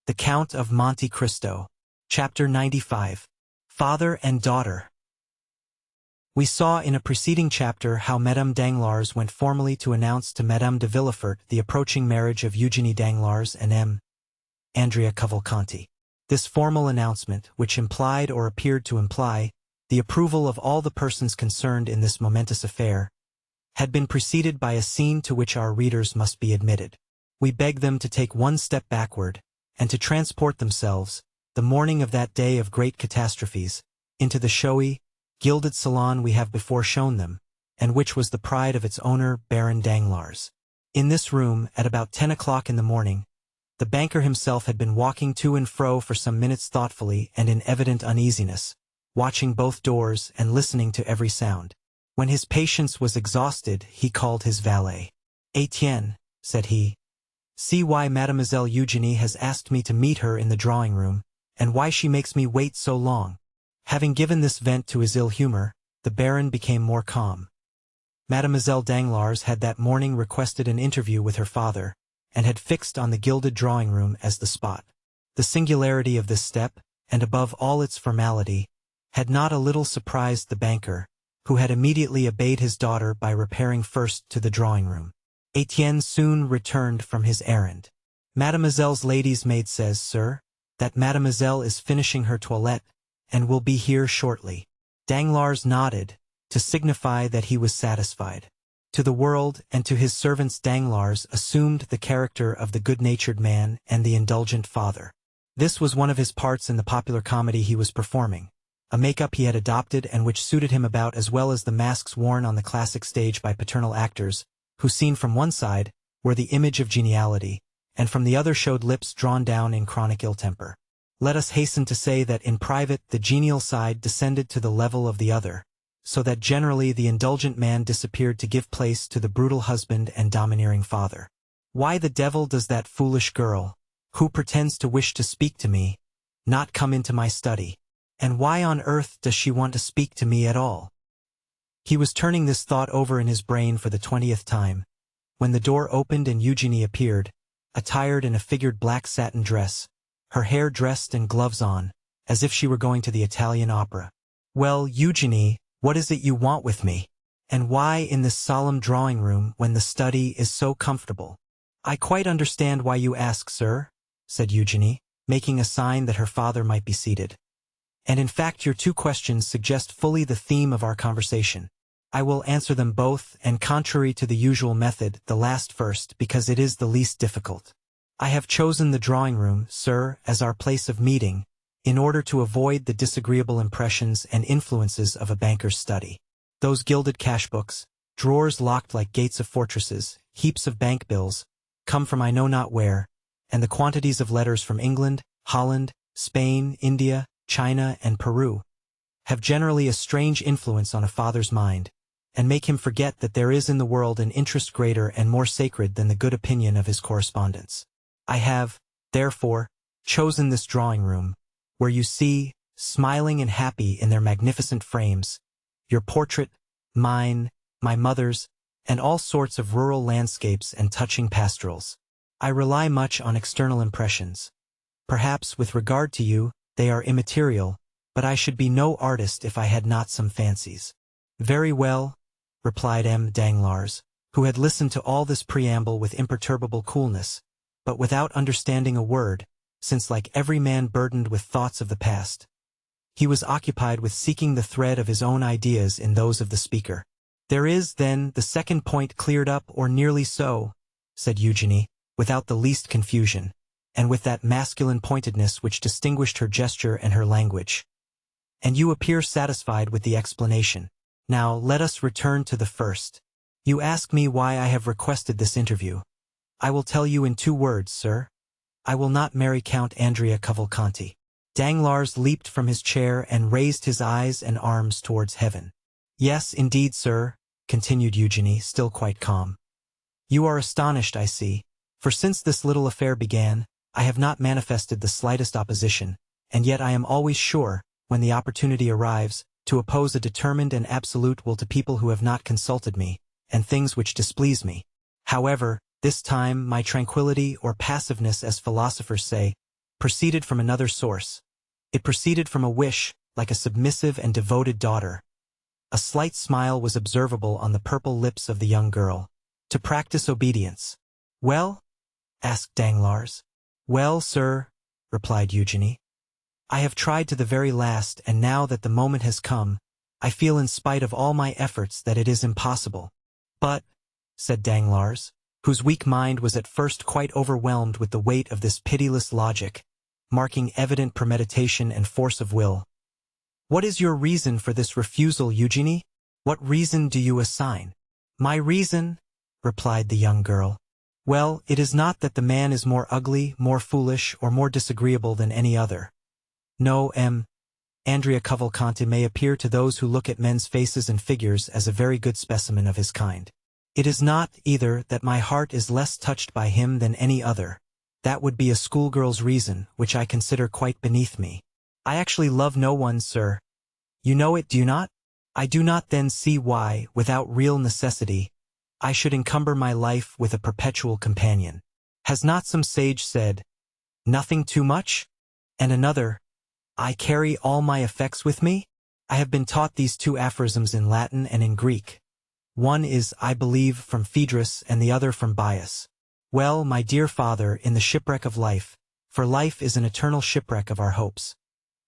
The Count of Monte Cristo. Chapter 95. Father and Daughter. We saw in a preceding chapter how Madame Danglars went formally to announce to Madame de Villefort the approaching marriage of Eugénie Danglars and Andrea Cavalcanti. This formal announcement, which implied or appeared to imply the approval of all the persons concerned in this momentous affair, had been preceded by a scene to which our readers must be admitted. We beg them to take one step backward, and to transport themselves, the morning of that day of great catastrophes, into the showy, gilded salon we have before shown them, and which was the pride of its owner, Baron Danglars. In this room, at about 10 o'clock in the morning, the banker himself had been walking to and fro for some minutes thoughtfully and in evident uneasiness, watching both doors and listening to every sound. When his patience was exhausted, he called his valet. "Etienne," said he, "see why Mademoiselle Eugénie has asked me to meet her in the drawing-room, and why she makes me wait so long." Having given this vent to his ill humor, the Baron became more calm. Mademoiselle Danglars had that morning requested an interview with her father, and had fixed on the gilded drawing-room as the spot. The singularity of this step, and above all its formality, had not a little surprised the banker, who had immediately obeyed his daughter by repairing first to the drawing-room. Etienne soon returned from his errand. "Mademoiselle's lady's maid says, sir, that Mademoiselle is finishing her toilette, and will be here shortly." Danglars nodded, to signify that he was satisfied. To the world and to his servants Danglars assumed the character of the good-natured man and the indulgent father. This was one of his parts in the popular comedy he was performing, a make-up he had adopted and which suited him about as well as the masks worn on the classic stage by paternal actors, who seen from one side, were the image of geniality, and from the other showed lips drawn down in chronic ill-temper. Let us hasten to say that in private the genial side descended to the level of the other, so that generally the indulgent man disappeared to give place to the brutal husband and domineering father. "Why the devil does that foolish girl, who pretends to wish to speak to me, not come into my study? And why on earth does she want to speak to me at all?" He was turning this thought over in his brain for the 20th time, when the door opened and Eugénie appeared, attired in a figured black satin dress, her hair dressed and gloves on, as if she were going to the Italian opera. "Well, Eugénie, what is it you want with me? And why in this solemn drawing-room when the study is so comfortable?" "I quite understand why you ask, sir," said Eugénie, making a sign that her father might be seated. "And in fact your two questions suggest fully the theme of our conversation. I will answer them both, and contrary to the usual method, the last first, because it is the least difficult. I have chosen the drawing-room, sir, as our place of meeting, in order to avoid the disagreeable impressions and influences of a banker's study. Those gilded cash-books, drawers locked like gates of fortresses, heaps of bank bills, come from I know not where, and the quantities of letters from England, Holland, Spain, India, China, and Peru, have generally a strange influence on a father's mind, and make him forget that there is in the world an interest greater and more sacred than the good opinion of his correspondents. I have, therefore, chosen this drawing-room, where you see, smiling and happy in their magnificent frames, your portrait, mine, my mother's, and all sorts of rural landscapes and touching pastorals. I rely much on external impressions. Perhaps, with regard to you, they are immaterial, but I should be no artist if I had not some fancies." "Very well," replied M. Danglars, who had listened to all this preamble with imperturbable coolness, but without understanding a word, since like every man burdened with thoughts of the past, he was occupied with seeking the thread of his own ideas in those of the speaker. "There is, then, the second point cleared up, or nearly so," said Eugénie, without the least confusion, and with that masculine pointedness which distinguished her gesture and her language. "And you appear satisfied with the explanation. Now let us return to the first. You ask me why I have requested this interview. I will tell you in 2 words, sir. I will not marry Count Andrea Cavalcanti." Danglars leaped from his chair and raised his eyes and arms towards heaven. "Yes, indeed, sir," continued Eugénie, still quite calm. "You are astonished, I see, for since this little affair began, I have not manifested the slightest opposition, and yet I am always sure, when the opportunity arrives, to oppose a determined and absolute will to people who have not consulted me, and things which displease me. However, this time my tranquillity or passiveness, as philosophers say, proceeded from another source. It proceeded from a wish, like a submissive and devoted daughter. A slight smile was observable on the purple lips of the young girl. To practice obedience. "Well?" asked Danglars. "Well, sir," replied Eugenie. "I have tried to the very last, and now that the moment has come, I feel in spite of all my efforts that it is impossible." "But," said Danglars, whose weak mind was at first quite overwhelmed with the weight of this pitiless logic, marking evident premeditation and force of will. "What is your reason for this refusal, Eugenie? What reason do you assign?" "My reason?" replied the young girl. "Well, it is not that the man is more ugly, more foolish, or more disagreeable than any other. No, Andrea Cavalcanti may appear to those who look at men's faces and figures as a very good specimen of his kind. It is not, either, that my heart is less touched by him than any other. That would be a schoolgirl's reason, which I consider quite beneath me. I actually love no one, sir. You know it, do you not? I do not then see why, without real necessity, I should encumber my life with a perpetual companion. Has not some sage said, 'Nothing too much?' And another, 'I carry all my effects with me'? I have been taught these two aphorisms in Latin and in Greek. One is, I believe, from Phaedrus and the other from Bias. Well, my dear father, in the shipwreck of life, for life is an eternal shipwreck of our hopes,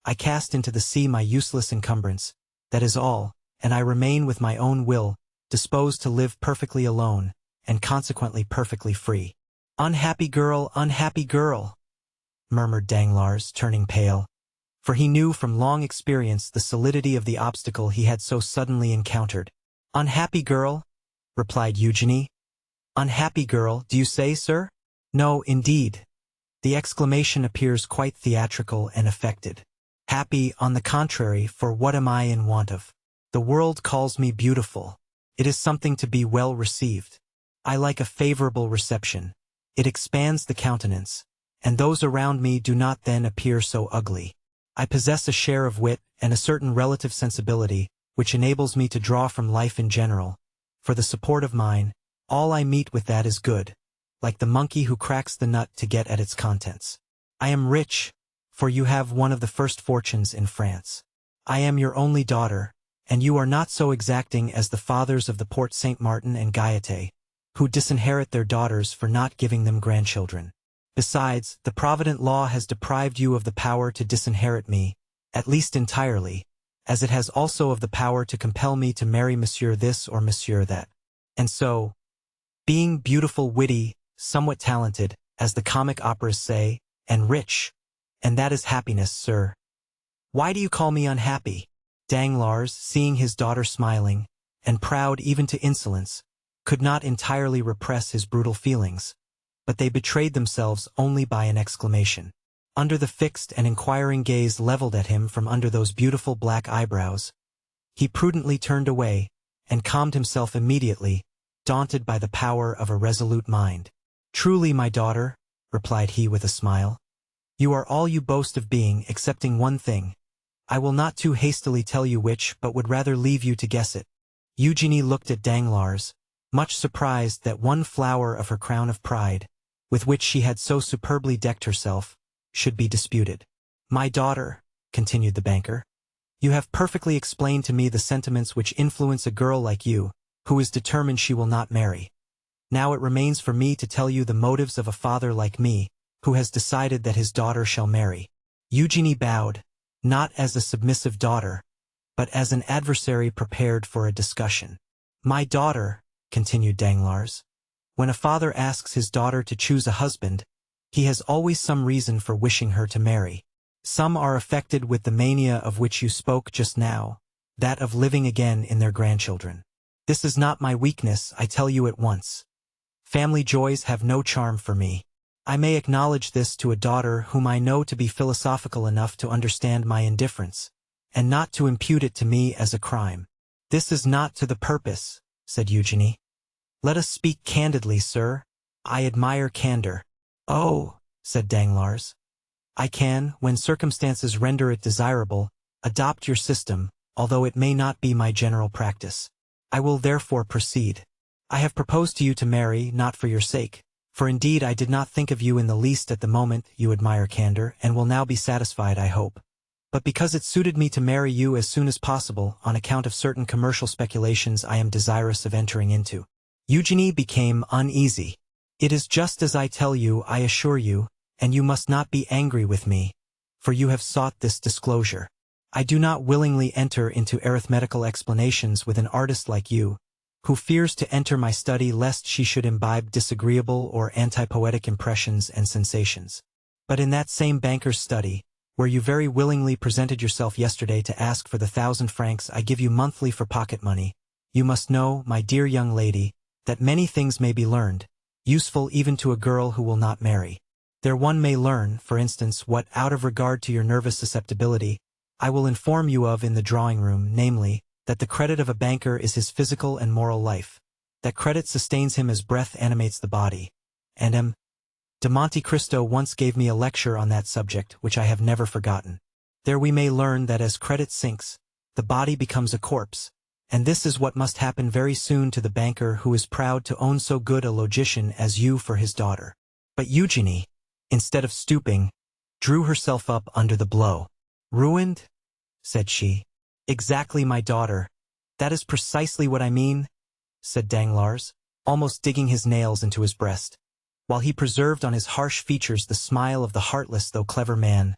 I cast into the sea my useless encumbrance, that is all, and I remain with my own will, disposed to live perfectly alone, and consequently perfectly free." "Unhappy girl, murmured Danglars, turning pale, for he knew from long experience the solidity of the obstacle he had so suddenly encountered. "Unhappy girl?" replied Eugenie. "Unhappy girl, do you say, sir?" "No, indeed." The exclamation appears quite theatrical and affected. "Happy, on the contrary, for what am I in want of? The world calls me beautiful. It is something to be well received. I like a favorable reception. It expands the countenance, and those around me do not then appear so ugly. I possess a share of wit and a certain relative sensibility, which enables me to draw from life in general, for the support of mine, all I meet with that is good, like the monkey who cracks the nut to get at its contents. I am rich, for you have one of the first fortunes in France. I am your only daughter, and you are not so exacting as the fathers of the Porte Saint-Martin and Gaieté, who disinherit their daughters for not giving them grandchildren. Besides, the provident law has deprived you of the power to disinherit me, at least entirely, as it has also of the power to compel me to marry monsieur this or monsieur that. And so, being beautiful, witty, somewhat talented, as the comic operas say, and rich, and that is happiness, sir. Why do you call me unhappy?" Danglars, seeing his daughter smiling, and proud even to insolence, could not entirely repress his brutal feelings, but they betrayed themselves only by an exclamation. Under the fixed and inquiring gaze leveled at him from under those beautiful black eyebrows, he prudently turned away, and calmed himself immediately, daunted by the power of a resolute mind. "Truly, my daughter," replied he with a smile, "you are all you boast of being, excepting one thing. I will not too hastily tell you which, but would rather leave you to guess it." Eugenie looked at Danglars, much surprised that one flower of her crown of pride, with which she had so superbly decked herself, should be disputed. "My daughter," continued the banker, "you have perfectly explained to me the sentiments which influence a girl like you, who is determined she will not marry. Now it remains for me to tell you the motives of a father like me, who has decided that his daughter shall marry." Eugenie bowed, not as a submissive daughter, but as an adversary prepared for a discussion. "My daughter," continued Danglars, "when a father asks his daughter to choose a husband, he has always some reason for wishing her to marry. Some are affected with the mania of which you spoke just now, that of living again in their grandchildren. This is not my weakness, I tell you at once. Family joys have no charm for me. I may acknowledge this to a daughter whom I know to be philosophical enough to understand my indifference, and not to impute it to me as a crime." "This is not to the purpose," said Eugenie. "Let us speak candidly, sir. I admire candor." "Oh," said Danglars, "I can, when circumstances render it desirable, adopt your system, although it may not be my general practice. I will therefore proceed. I have proposed to you to marry, not for your sake, For indeed I did not think of you in the least at the moment. You admire candor, and will now be satisfied, I hope. But because it suited me to marry you as soon as possible, on account of certain commercial speculations I am desirous of entering into. Eugenie became uneasy. It is just as I tell you, I assure you, and you must not be angry with me, for you have sought this disclosure. I do not willingly enter into arithmetical explanations with an artist like you, who fears to enter my study lest she should imbibe disagreeable or anti-poetic impressions and sensations. But in that same banker's study, where you very willingly presented yourself yesterday to ask for the 1,000 francs I give you monthly for pocket money, you must know, my dear young lady, that many things may be learned, useful even to a girl who will not marry. There one may learn, for instance, what, out of regard to your nervous susceptibility, I will inform you of in the drawing-room, namely, that the credit of a banker is his physical and moral life, that credit sustains him as breath animates the body, and M. de Monte Cristo once gave me a lecture on that subject, which I have never forgotten. There we may learn that as credit sinks, the body becomes a corpse, and this is what must happen very soon to the banker who is proud to own so good a logician as you for his daughter. But Eugenie, instead of stooping, drew herself up under the blow. "Ruined?" said she. "Exactly, my daughter. That is precisely what I mean," said Danglars, almost digging his nails into his breast, while he preserved on his harsh features the smile of the heartless though clever man.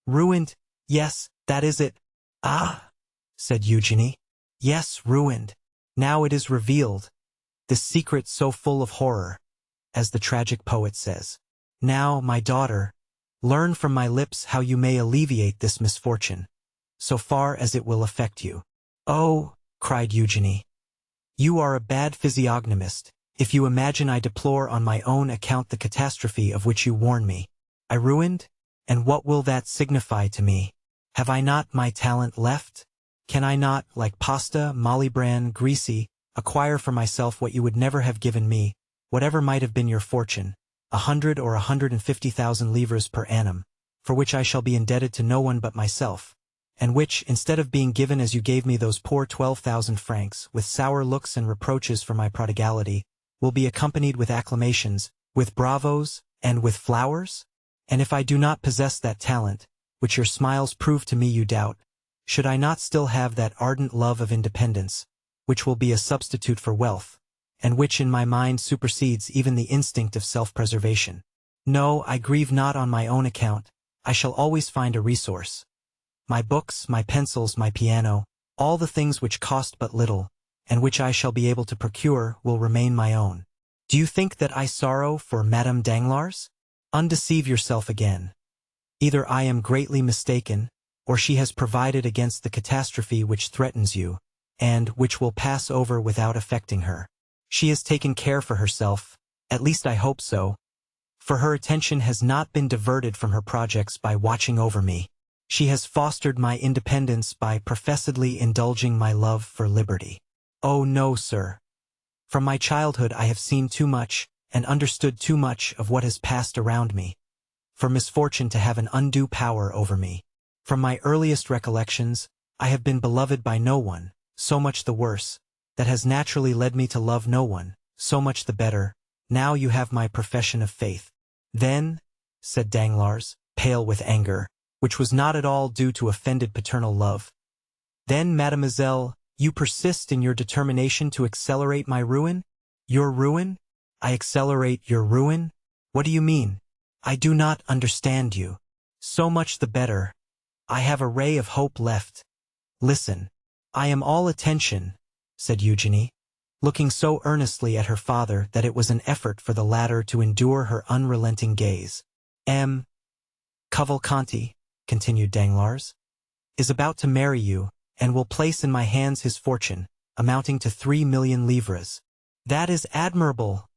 "Ruined? Yes, that is it." "Ah," said Eugenie. "Yes, ruined. Now it is revealed. This secret so full of horror, as the tragic poet says. Now, my daughter, learn from my lips how you may alleviate this misfortune, so far as it will affect you." "Oh," cried Eugenie, "you are a bad physiognomist, if you imagine I deplore on my own account the catastrophe of which you warn me. I ruined? And what will that signify to me? Have I not my talent left? Can I not, like Pasta, Malibran, Grisi, acquire for myself what you would never have given me, whatever might have been your fortune, 100 or 150,000 livres per annum, for which I shall be indebted to no one but myself, and which, instead of being given as you gave me those poor 12,000 francs, with sour looks and reproaches for my prodigality, will be accompanied with acclamations, with bravos, and with flowers? And if I do not possess that talent, which your smiles prove to me you doubt, should I not still have that ardent love of independence, which will be a substitute for wealth, and which in my mind supersedes even the instinct of self-preservation? No, I grieve not on my own account. I shall always find a resource. My books, my pencils, my piano, all the things which cost but little, and which I shall be able to procure, will remain my own. Do you think that I sorrow for Madame Danglars? Undeceive yourself again. Either I am greatly mistaken, or she has provided against the catastrophe which threatens you, and which will pass over without affecting her. She has taken care for herself, at least I hope so, for her attention has not been diverted from her projects by watching over me. She has fostered my independence by professedly indulging my love for liberty. Oh no, sir. From my childhood I have seen too much, and understood too much of what has passed around me, for misfortune to have an undue power over me. From my earliest recollections, I have been beloved by no one, so much the worse. That has naturally led me to love no one, so much the better. Now you have my profession of faith. Then, said Danglars, pale with anger, which was not at all due to offended paternal love. Then, mademoiselle, you persist in your determination to accelerate my ruin? Your ruin? I accelerate your ruin? What do you mean? I do not understand you. So much the better. I have a ray of hope left. Listen. I am all attention, said Eugenie, looking so earnestly at her father that it was an effort for the latter to endure her unrelenting gaze. M. Cavalcanti, continued Danglars, is about to marry you, and will place in my hands his fortune, amounting to 3,000,000 livres. That is admirable,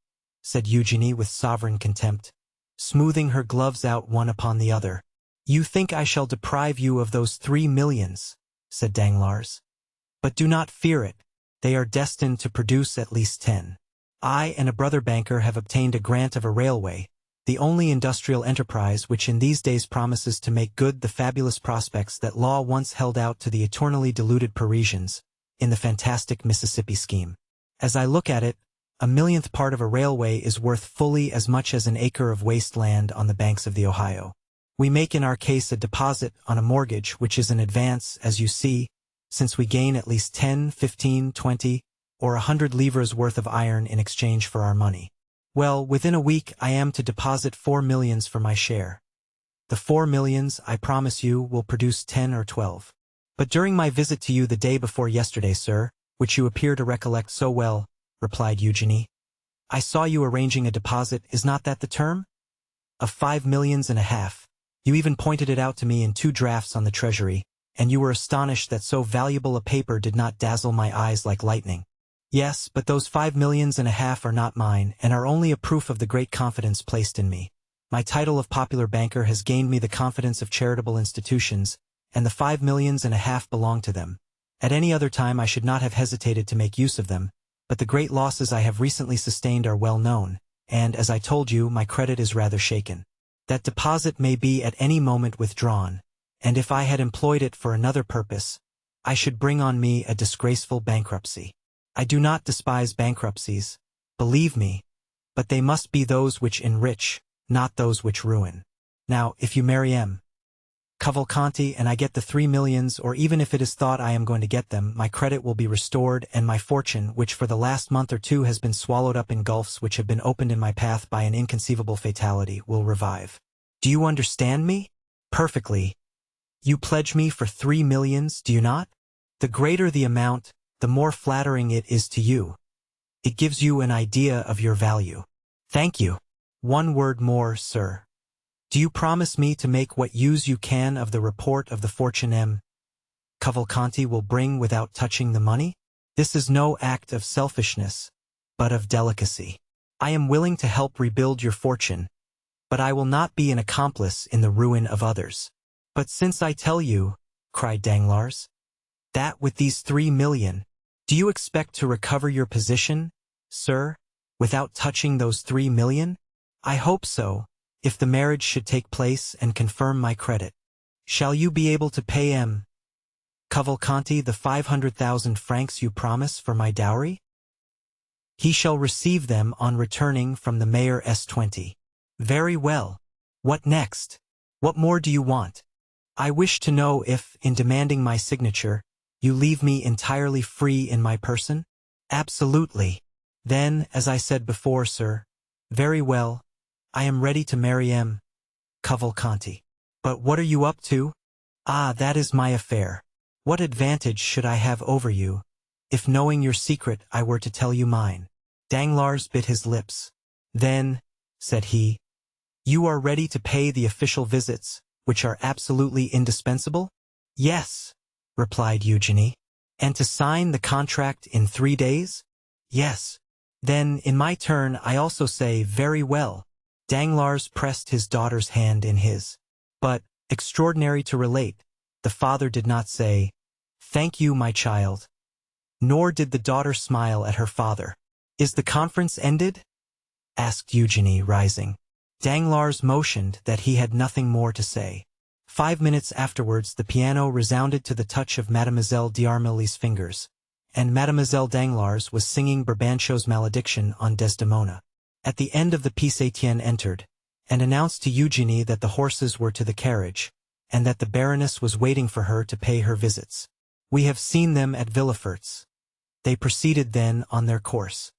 said Eugenie with sovereign contempt, smoothing her gloves out one upon the other. You think I shall deprive you of those 3 millions, said Danglars. But do not fear it. They are destined to produce at least 10. I and a brother banker have obtained a grant of a railway, the only industrial enterprise which in these days promises to make good the fabulous prospects that law once held out to the eternally deluded Parisians, in the fantastic Mississippi scheme. As I look at it, A millionth part of a railway is worth fully as much as an acre of waste land on the banks of the Ohio. We make in our case a deposit on a mortgage, which is an advance, as you see, since we gain at least 10, 15, 20, or 100 livres worth of iron in exchange for our money. Well, within a week I am to deposit 4 millions for my share. The 4 millions, I promise you, will produce 10 or 12. But during my visit to you the day before yesterday, sir, which you appear to recollect so well, replied Eugenie, I saw you arranging a deposit, is not that the term? Of 5 millions and a half. You even pointed it out to me in 2 drafts on the treasury, and you were astonished that so valuable a paper did not dazzle my eyes like lightning. Yes, but those 5 millions and a half are not mine, and are only a proof of the great confidence placed in me. My title of popular banker has gained me the confidence of charitable institutions, and the 5 millions and a half belong to them. At any other time I should not have hesitated to make use of them, but the great losses I have recently sustained are well known, and, as I told you, my credit is rather shaken. That deposit may be at any moment withdrawn, and if I had employed it for another purpose, I should bring on me a disgraceful bankruptcy. I do not despise bankruptcies, believe me, but they must be those which enrich, not those which ruin. Now, if you marry M. Cavalcanti and I get the 3 millions, or even if it is thought I am going to get them, my credit will be restored, and my fortune, which for the last month or 2 has been swallowed up in gulfs which have been opened in my path by an inconceivable fatality, will revive. Do you understand me? Perfectly. You pledge me for 3 millions, do you not? The greater the amount, the more flattering it is to you. It gives you an idea of your value. Thank you. One word more, sir. Do you promise me to make what use you can of the report of the fortune M. Cavalcanti will bring without touching the money? This is no act of selfishness, but of delicacy. I am willing to help rebuild your fortune, but I will not be an accomplice in the ruin of others. But since I tell you, cried Danglars, that with these 3 million, do you expect to recover your position, sir, without touching those 3 million? I hope so, if the marriage should take place and confirm my credit. Shall you be able to pay M. Cavalcanti the 500,000 francs you promise for my dowry? He shall receive them on returning from the Mayor S20. Very well. What next? What more do you want? I wish to know if, in demanding my signature, you leave me entirely free in my person? Absolutely. Then, as I said before, sir, very well, I am ready to marry M. Cavalcanti. But what are you up to? Ah, that is my affair. What advantage should I have over you, if knowing your secret I were to tell you mine? Danglars bit his lips. Then, said he, you are ready to pay the official visits, which are absolutely indispensable? Yes, replied Eugenie. And to sign the contract in 3 days? Yes. Then, in my turn, I also say, very well. Danglars pressed his daughter's hand in his. But, extraordinary to relate, the father did not say, thank you, my child. Nor did the daughter smile at her father. Is the conference ended? Asked Eugenie, rising. Danglars motioned that he had nothing more to say. 5 minutes afterwards the piano resounded to the touch of Mademoiselle d'Armilly's fingers, and Mademoiselle Danglars was singing Brabantio's malediction on Desdemona. At the end of the piece Etienne entered, and announced to Eugenie that the horses were to the carriage, and that the Baroness was waiting for her to pay her visits. We have seen them at Villefort's. They proceeded then on their course.